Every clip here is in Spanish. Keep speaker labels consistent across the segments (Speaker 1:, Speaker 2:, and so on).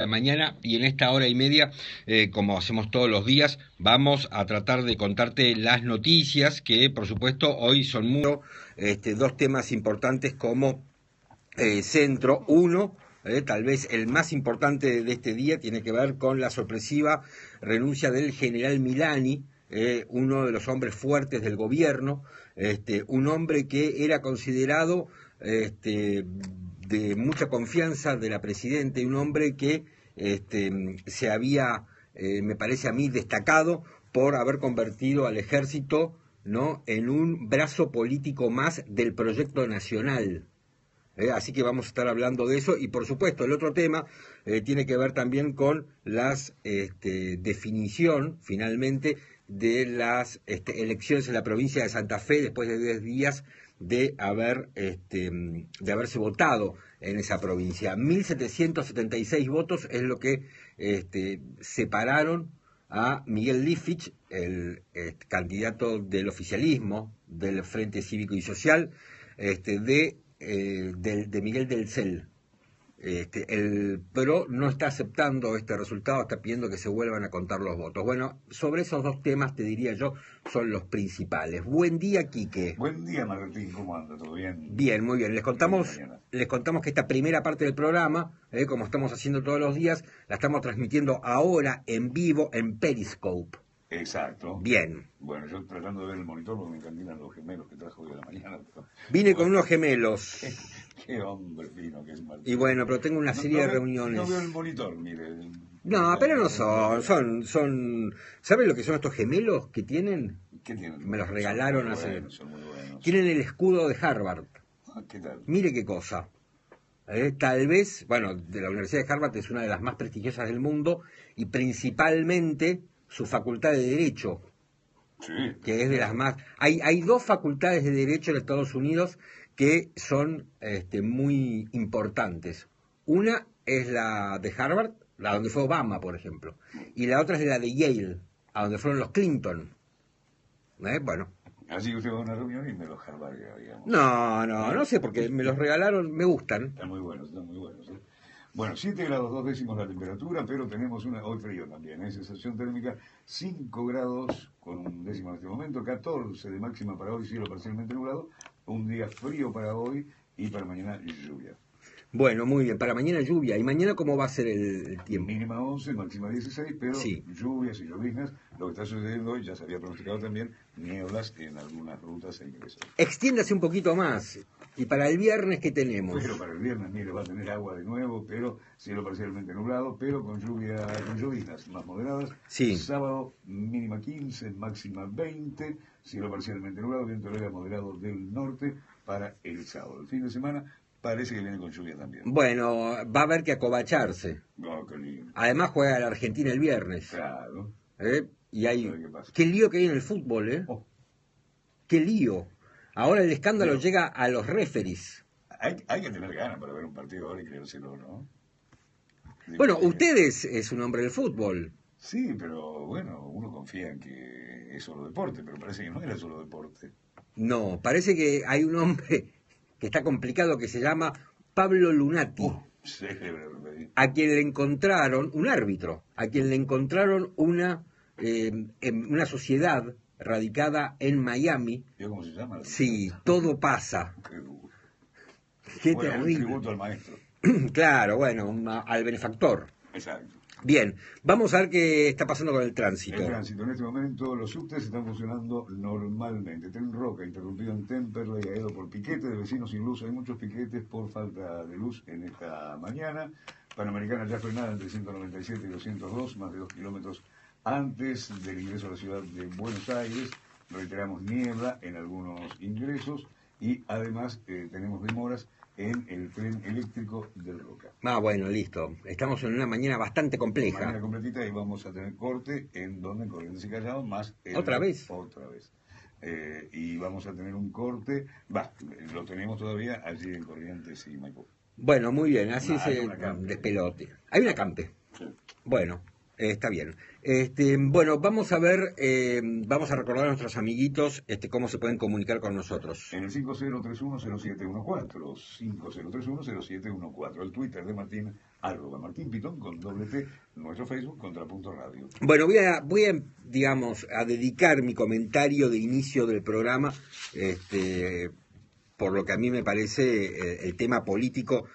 Speaker 1: la mañana y en esta hora y media, como hacemos todos los días, vamos a tratar de contarte las noticias que, por supuesto, hoy son dos temas importantes como centro. Uno, tal vez el más importante de este día, tiene que ver con la sorpresiva renuncia del general Milani, uno de los hombres fuertes del gobierno, un hombre que era considerado de mucha confianza de la presidenta, y un hombre que se había, me parece a mí, destacado por haber convertido al ejército, ¿no?, en un brazo político más del proyecto nacional. Así que vamos a estar hablando de eso. Y por supuesto el otro tema tiene que ver también con las definición finalmente de las elecciones en la provincia de Santa Fe después de 10 días de haberse votado en esa provincia. 1.776 votos es lo que separaron a Miguel Lifich, el candidato del oficialismo del Frente Cívico y Social, de Miguel del Cel. El PRO no está aceptando este resultado, está pidiendo que se vuelvan a contar los votos. Bueno, sobre esos dos temas, te diría yo, son los principales. Buen día, Quique.
Speaker 2: Buen día, Martín, ¿cómo anda? ¿Todo bien?
Speaker 1: Bien, muy bien. Les contamos que esta primera parte del programa, como estamos haciendo todos los días, la estamos transmitiendo ahora en vivo en Periscope.
Speaker 2: Exacto.
Speaker 1: Bien.
Speaker 2: Bueno, yo tratando de ver el monitor porque me encantan los gemelos que trajo hoy a la mañana.
Speaker 1: Vine con unos gemelos.
Speaker 2: Qué hombre fino que es Martín.
Speaker 1: Y bueno, pero tengo una serie de reuniones.
Speaker 2: No veo el monitor, mire.
Speaker 1: No, pero no son. ¿Saben lo que son estos gemelos que tienen?
Speaker 2: ¿Qué tienen?
Speaker 1: Me los regalaron
Speaker 2: son
Speaker 1: hace.
Speaker 2: Buenos, son muy buenos.
Speaker 1: Tienen el escudo de Harvard.
Speaker 2: ¿Qué tal?
Speaker 1: Mire qué cosa. Tal vez, bueno, de la Universidad de Harvard es una de las más prestigiosas del mundo y principalmente su facultad de Derecho,
Speaker 2: Sí.
Speaker 1: que es de las más. Hay dos facultades de Derecho en Estados Unidos que son muy importantes. Una es la de Harvard, la donde fue Obama, por ejemplo, y la otra es la de Yale, a donde fueron los Clinton. Bueno.
Speaker 2: Así que usted va a una reunión y me los jarbaria, digamos.
Speaker 1: No sé, porque me los regalaron, me gustan.
Speaker 2: Están muy buenos, están muy buenos. Bueno, 7 grados 2 décimos la temperatura, pero tenemos hoy frío también, sensación térmica 5 grados con un décimo en este momento, 14 de máxima para hoy, cielo parcialmente nublado, un día frío para hoy y para mañana lluvia.
Speaker 1: Bueno, muy bien, para mañana lluvia. ¿Y mañana cómo va a ser el tiempo?
Speaker 2: Mínima 11, máxima 16, pero
Speaker 1: sí,
Speaker 2: lluvias y lloviznas. Lo que está sucediendo hoy, ya se había pronosticado también, nieblas en algunas rutas e ingresos.
Speaker 1: Extiéndase un poquito más. ¿Y para el viernes qué tenemos?
Speaker 2: Pero para el viernes, mire, va a tener agua de nuevo, pero cielo parcialmente nublado, pero con lloviznas más moderadas.
Speaker 1: Sí.
Speaker 2: Sábado, mínima 15, máxima 20, cielo parcialmente nublado, viento leve moderado del norte para el sábado. El fin de semana parece que viene con lluvia también.
Speaker 1: Bueno, va a haber que acobacharse.
Speaker 2: Oh, qué lindo.
Speaker 1: Además juega la Argentina el viernes.
Speaker 2: Claro.
Speaker 1: Y hay...
Speaker 2: ¿Qué,
Speaker 1: qué lío que hay en el fútbol,
Speaker 2: Oh.
Speaker 1: Qué lío. Ahora el escándalo llega a los referees.
Speaker 2: Hay que tener ganas para ver un partido ahora y creérselo, ¿no?
Speaker 1: Bueno, usted es un hombre del fútbol.
Speaker 2: Sí, pero bueno, uno confía en que es solo deporte, pero parece que no era solo deporte.
Speaker 1: No, parece que hay un hombre que está complicado que se llama Pablo Lunati. A quien le encontraron, un árbitro, a quien le encontraron una sociedad radicada en Miami.
Speaker 2: ¿Vio cómo se llama?
Speaker 1: Sí, Todo Pasa. Qué
Speaker 2: bueno,
Speaker 1: terrible.
Speaker 2: Un tributo al maestro.
Speaker 1: Claro, bueno, al benefactor.
Speaker 2: Exacto.
Speaker 1: Bien, vamos a ver qué está pasando con el tránsito.
Speaker 2: El tránsito, en este momento los subtes están funcionando normalmente. Tren Roca, interrumpido en Temperley, Aedo por piquete de vecinos sin luz. Hay muchos piquetes por falta de luz en esta mañana. Panamericana ya frenada entre 197 y 202, más de 2 kilómetros antes del ingreso a la ciudad de Buenos Aires. Reiteramos, niebla en algunos ingresos y además tenemos demoras en el tren eléctrico del Roca.
Speaker 1: Bueno, listo. Estamos en una mañana bastante compleja.
Speaker 2: Mañana completita y vamos a tener corte en donde en Corrientes y Callao, más...
Speaker 1: ¿Otra vez?
Speaker 2: Otra vez. Y vamos a tener un corte, lo tenemos todavía allí en Corrientes y Maipú.
Speaker 1: Bueno, muy bien, así se despelote. Hay una campe.
Speaker 2: Sí.
Speaker 1: Bueno, está bien. Bueno, vamos a ver, vamos a recordar a nuestros amiguitos cómo se pueden comunicar con nosotros.
Speaker 2: En el 5031-0714, 5031-0714, el Twitter de Martín, @MartínPitón con doble T, nuestro Facebook, Contrapunto Radio.
Speaker 1: Bueno, digamos, a dedicar mi comentario de inicio del programa, por lo que a mí me parece el tema político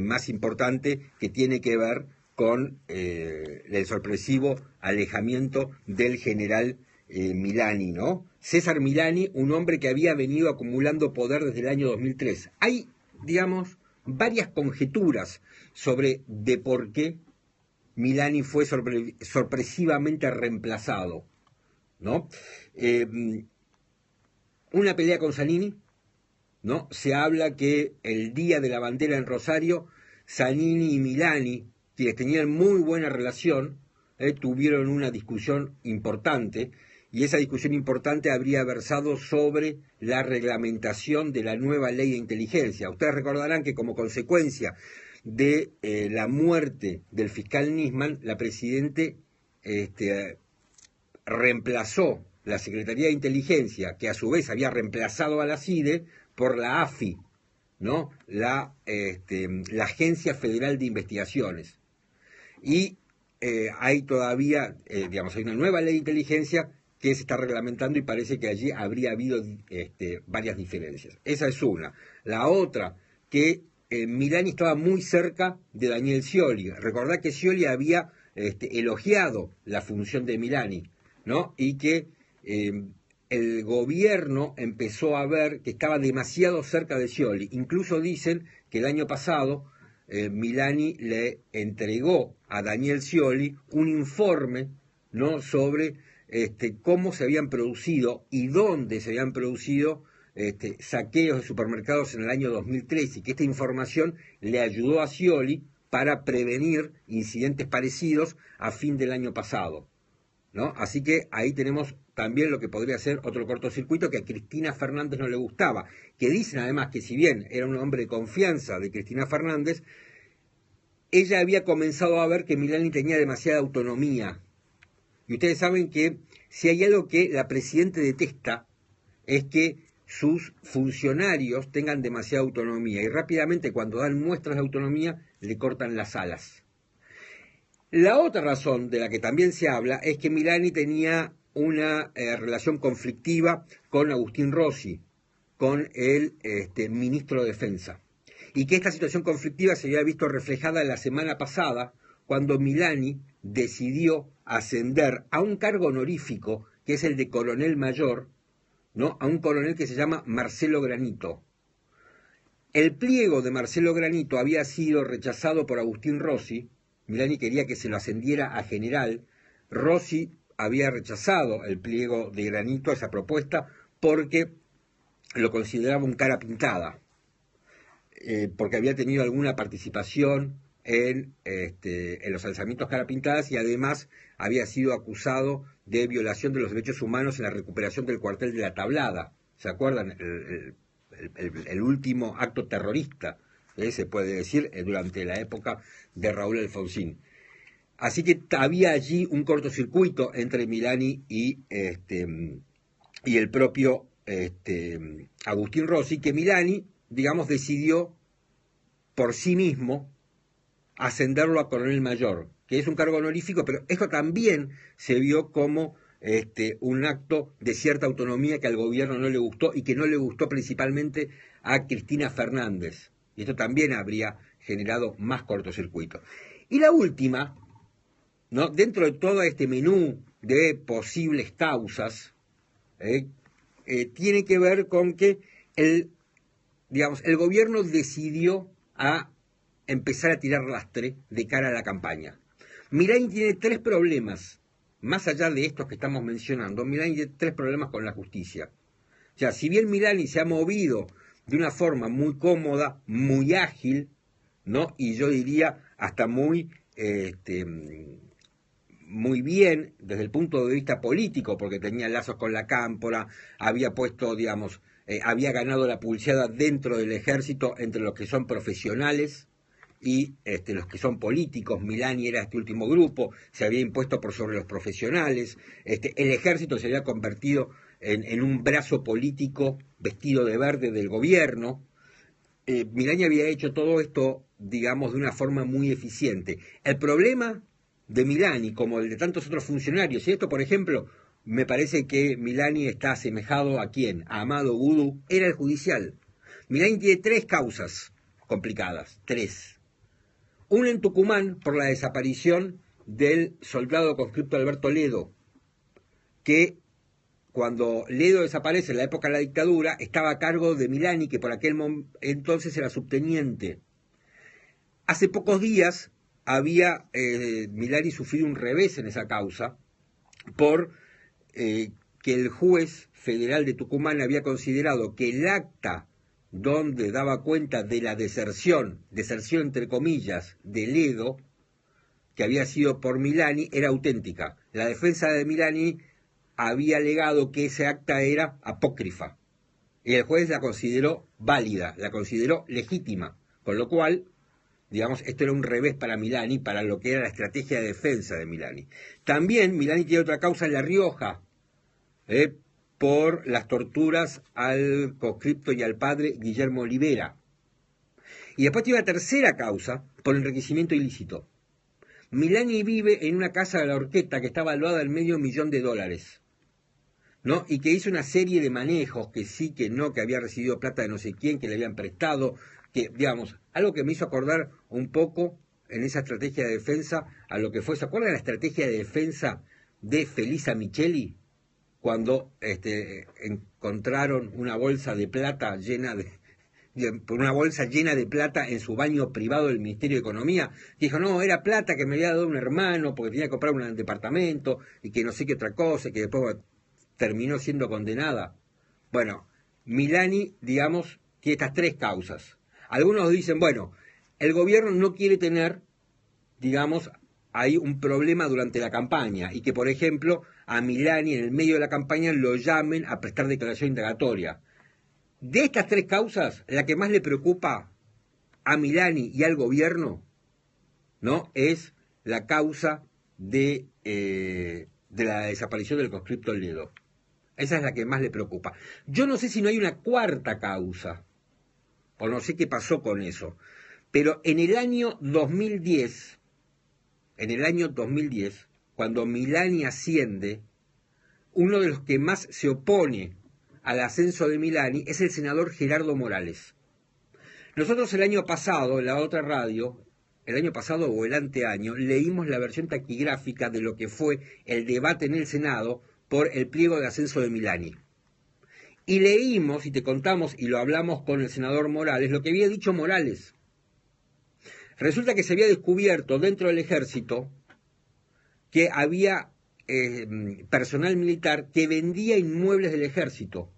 Speaker 1: más importante, que tiene que ver con el sorpresivo alejamiento del general Milani, ¿no? César Milani, un hombre que había venido acumulando poder desde el año 2003. Hay, digamos, varias conjeturas sobre de por qué Milani fue sorpresivamente reemplazado, ¿no? Una pelea con Zanini, ¿no? Se habla que el día de la bandera en Rosario, Zanini y Milani, quienes tenían muy buena relación, tuvieron una discusión importante, y esa discusión importante habría versado sobre la reglamentación de la nueva ley de inteligencia. Ustedes recordarán que como consecuencia de la muerte del fiscal Nisman, la Presidente reemplazó la Secretaría de Inteligencia, que a su vez había reemplazado a la CIDE, por la AFI, ¿no? La Agencia Federal de Investigaciones. Y hay todavía, digamos, hay una nueva ley de inteligencia que se está reglamentando y parece que allí habría habido varias diferencias. Esa es una. La otra, que Milani estaba muy cerca de Daniel Scioli. Recordad que Scioli había elogiado la función de Milani, ¿no? Y que el gobierno empezó a ver que estaba demasiado cerca de Scioli. Incluso dicen que el año pasado Milani le entregó a Daniel Scioli un informe, ¿no?, sobre cómo se habían producido y dónde se habían producido saqueos de supermercados en el año 2013, y que esta información le ayudó a Scioli para prevenir incidentes parecidos a fin del año pasado, ¿no? Así que ahí tenemos también lo que podría ser otro cortocircuito que a Cristina Fernández no le gustaba, que dicen además que si bien era un hombre de confianza de Cristina Fernández, ella había comenzado a ver que Milani tenía demasiada autonomía. Y ustedes saben que si hay algo que la Presidenta detesta es que sus funcionarios tengan demasiada autonomía, y rápidamente cuando dan muestras de autonomía le cortan las alas. La otra razón de la que también se habla es que Milani tenía una relación conflictiva con Agustín Rossi, con el ministro de Defensa, y que esta situación conflictiva se había visto reflejada la semana pasada cuando Milani decidió ascender a un cargo honorífico que es el de coronel mayor, ¿no?, a un coronel que se llama Marcelo Granito. El pliego de Marcelo Granito había sido rechazado por Agustín Rossi. Milani quería que se lo ascendiera a general. Rossi había rechazado el pliego de Granito, esa propuesta, porque lo consideraba un cara pintada, porque había tenido alguna participación en los alzamientos cara pintadas, y además había sido acusado de violación de los derechos humanos en la recuperación del cuartel de La Tablada. ¿Se acuerdan? El último acto terrorista, se puede decir, durante la época de Raúl Alfonsín. Así que había allí un cortocircuito entre Milani y el propio Agustín Rossi, que Milani, digamos, decidió por sí mismo ascenderlo a coronel mayor, que es un cargo honorífico, pero esto también se vio como un acto de cierta autonomía que al gobierno no le gustó, y que no le gustó principalmente a Cristina Fernández. Y esto también habría generado más cortocircuito. Y la última, ¿no?, dentro de todo este menú de posibles causas, tiene que ver con que el gobierno decidió a empezar a tirar lastre de cara a la campaña. Milani tiene tres problemas, más allá de estos que estamos mencionando. Milani tiene tres problemas con la justicia. O sea, si bien Milani se ha movido de una forma muy cómoda, muy ágil, ¿no?, y yo diría hasta muy bien desde el punto de vista político, porque tenía lazos con la Cámpora, había puesto, había ganado la pulseada dentro del ejército entre los que son profesionales y los que son políticos. Milani era este último grupo, se había impuesto por sobre los profesionales. El ejército se había convertido en un brazo político vestido de verde del gobierno. Milani había hecho todo esto, digamos, de una forma muy eficiente. El problema de Milani, como el de tantos otros funcionarios, y esto, por ejemplo, me parece que Milani está asemejado a quién, a Amado Gudú, era el judicial. Milani tiene 3 causas complicadas, 3. Una en Tucumán por la desaparición del soldado conscripto Alberto Ledo, que cuando Ledo desaparece en la época de la dictadura, estaba a cargo de Milani, que por aquel entonces era subteniente. Hace pocos días había Milani sufrido un revés en esa causa, por que el juez federal de Tucumán había considerado que el acta donde daba cuenta de la deserción entre comillas, de Ledo, que había sido por Milani, era auténtica. La defensa de Milani había alegado que ese acta era apócrifa. Y el juez la consideró válida, la consideró legítima. Con lo cual, digamos, esto era un revés para Milani, para lo que era la estrategia de defensa de Milani. También Milani tiene otra causa en La Rioja, por las torturas al conscripto y al padre Guillermo Olivera. Y después tiene una tercera causa, por enriquecimiento ilícito. Milani vive en una casa de la Horqueta que está valuada en $500,000, ¿no? Y que hizo una serie de manejos, que sí, que no, que había recibido plata de no sé quién, que le habían prestado, que, digamos, algo que me hizo acordar un poco en esa estrategia de defensa a lo que fue. ¿Se acuerdan de la estrategia de defensa de Felisa Micheli? Cuando encontraron una bolsa de plata una bolsa llena de plata en su baño privado del Ministerio de Economía, dijo, no, era plata que me había dado un hermano porque tenía que comprar un departamento y que no sé qué otra cosa, y que después terminó siendo condenada. Bueno, Milani, digamos, tiene estas 3 causas. Algunos dicen, bueno, el gobierno no quiere tener, digamos, hay un problema durante la campaña y que, por ejemplo, a Milani en el medio de la campaña lo llamen a prestar declaración indagatoria. De estas 3 causas, la que más le preocupa a Milani y al gobierno, ¿no?, es la causa de la desaparición del conscripto Ledo. Esa es la que más le preocupa. Yo no sé si no hay una 4ª causa, o no sé qué pasó con eso, pero en el año 2010, cuando Milani asciende, uno de los que más se opone al ascenso de Milani es el senador Gerardo Morales. Nosotros el año pasado, en la otra radio, el año pasado o el anteaño, leímos la versión taquigráfica de lo que fue el debate en el Senado por el pliego de ascenso de Milani. Y leímos, y te contamos, y lo hablamos con el senador Morales, lo que había dicho Morales. Resulta que se había descubierto dentro del ejército que había personal militar que vendía inmuebles del ejército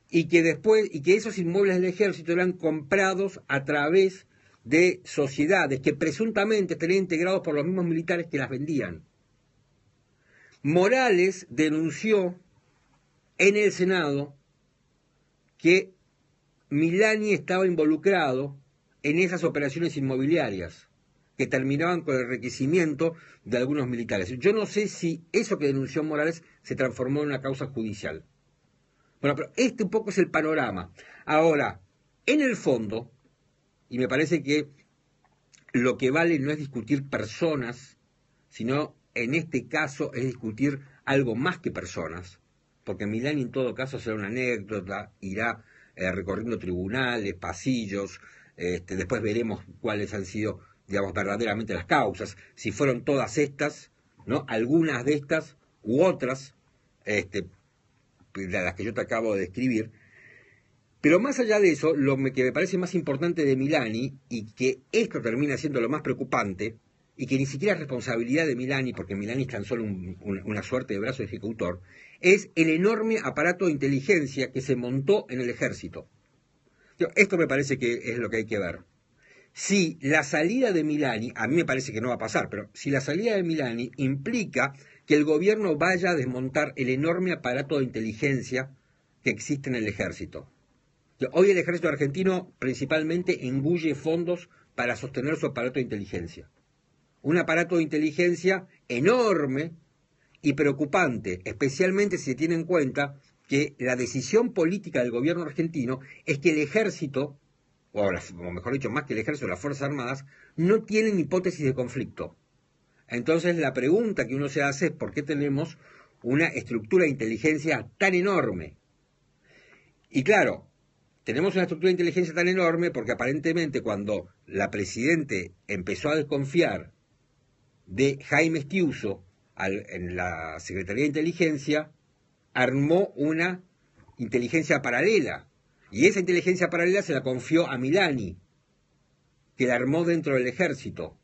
Speaker 1: y que esos inmuebles del ejército eran comprados a través de sociedades que presuntamente estarían integrados por los mismos militares que las vendían. Morales denunció en el Senado que Milani estaba involucrado en esas operaciones inmobiliarias que terminaban con el enriquecimiento de algunos militares. Yo no sé si eso que denunció Morales se transformó en una causa judicial. Bueno, pero este un poco es el panorama. Ahora, en el fondo, y me parece que lo que vale no es discutir personas, sino en este caso es discutir algo más que personas, porque Milani en todo caso será una anécdota, irá recorriendo tribunales, pasillos, después veremos cuáles han sido, digamos, verdaderamente las causas, si fueron todas estas, ¿no?, algunas de estas u otras, de las que yo te acabo de describir. Pero más allá de eso, lo que me parece más importante de Milani, y que esto termina siendo lo más preocupante, y que ni siquiera es responsabilidad de Milani, porque Milani es tan solo una suerte de brazo ejecutor, es el enorme aparato de inteligencia que se montó en el ejército. Esto me parece que es lo que hay que ver. Si la salida de Milani, a mí me parece que no va a pasar, pero si la salida de Milani implica que el gobierno vaya a desmontar el enorme aparato de inteligencia que existe en el ejército. Hoy el ejército argentino principalmente engulle fondos para sostener su aparato de inteligencia. Un aparato de inteligencia enorme y preocupante, especialmente si se tiene en cuenta que la decisión política del gobierno argentino es que el ejército o mejor dicho, más que el ejército, las Fuerzas Armadas, no tienen hipótesis de conflicto. Entonces la pregunta que uno se hace es ¿por qué tenemos una estructura de inteligencia tan enorme? Y claro, tenemos una estructura de inteligencia tan enorme porque aparentemente cuando la Presidente empezó a desconfiar de Jaime Estiuso en la Secretaría de Inteligencia, armó una inteligencia paralela. Y esa inteligencia paralela se la confió a Milani, que la armó dentro del ejército.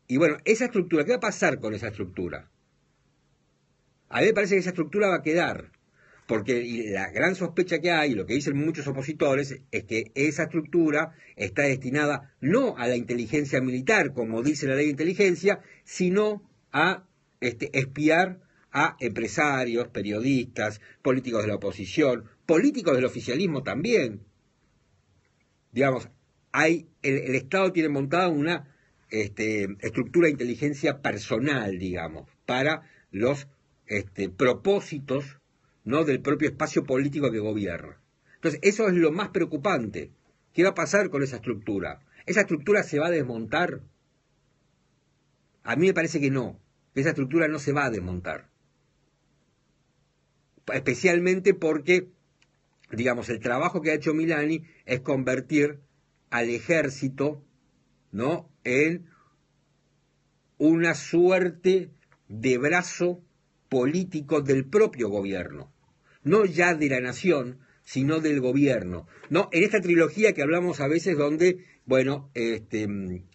Speaker 1: Y bueno, esa estructura, ¿qué va a pasar con esa estructura? A mí me parece que esa estructura va a quedar, porque la gran sospecha que hay, lo que dicen muchos opositores, es que esa estructura está destinada no a la inteligencia militar, como dice la ley de inteligencia, sino a espiar a empresarios, periodistas, políticos de la oposición, políticos del oficialismo también. Digamos, el Estado tiene montada una estructura de inteligencia personal, digamos, para los propósitos, ¿no?, del propio espacio político que gobierna. Entonces, eso es lo más preocupante. ¿Qué va a pasar con esa estructura? ¿Esa estructura se va a desmontar? A mí me parece que no, que esa estructura no se va a desmontar. Especialmente porque, digamos, el trabajo que ha hecho Milani es convertir al ejército, ¿no?, en una suerte de brazo político del propio gobierno, no ya de la nación, sino del gobierno. No, en esta trilogía que hablamos a veces donde, bueno,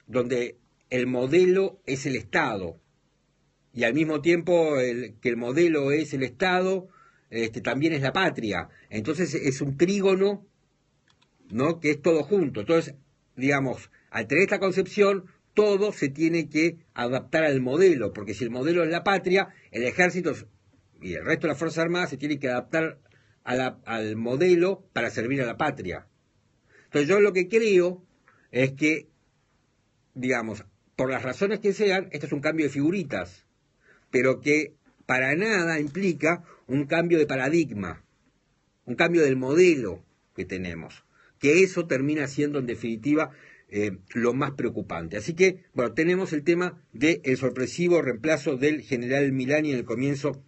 Speaker 1: donde el modelo es el Estado y al mismo tiempo que el modelo es el Estado, también es la patria. Entonces es un trígono, ¿no?, que es todo junto. Entonces, digamos, al tener esta concepción, todo se tiene que adaptar al modelo, porque si el modelo es la patria, el ejército y el resto de las Fuerzas Armadas se tienen que adaptar al modelo para servir a la patria. Entonces yo lo que creo es que, digamos, por las razones que sean, esto es un cambio de figuritas, pero que para nada implica un cambio de paradigma, un cambio del modelo que tenemos, que eso termina siendo en definitiva lo más preocupante. Así que, bueno, tenemos el tema del sorpresivo reemplazo del general Milani en el comienzo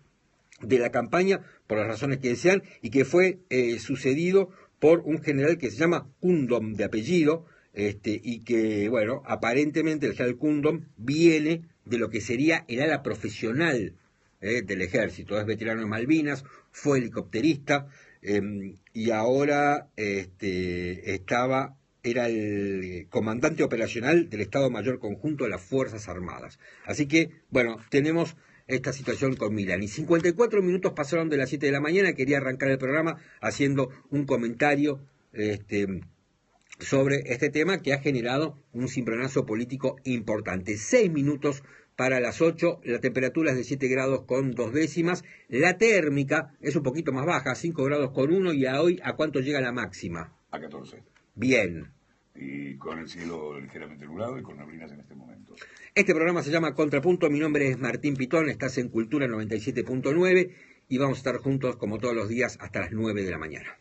Speaker 1: de la campaña, por las razones que desean, y que fue sucedido por un general que se llama Kundom de apellido, y que, bueno, aparentemente el general Kundom viene de lo que sería el ala profesional del ejército. Es veterano de Malvinas, fue helicópterista, y ahora era el comandante operacional del Estado Mayor Conjunto de las Fuerzas Armadas. Así que, bueno, tenemos esta situación con Milani. 54 minutos pasaron de las 7 de la mañana, quería arrancar el programa haciendo un comentario sobre este tema que ha generado un cimbronazo político importante. 6 minutos para las 8, la temperatura es de 7 grados con 2 décimas, la térmica es un poquito más baja, 5 grados con 1, y a hoy, ¿a cuánto llega la máxima?
Speaker 2: A 14.
Speaker 1: Bien.
Speaker 2: Y con el cielo ligeramente nublado y con neblinas en este momento.
Speaker 1: Este programa se llama Contrapunto, mi nombre es Martín Pitón, estás en Cultura 97.9 y vamos a estar juntos como todos los días hasta las 9 de la mañana.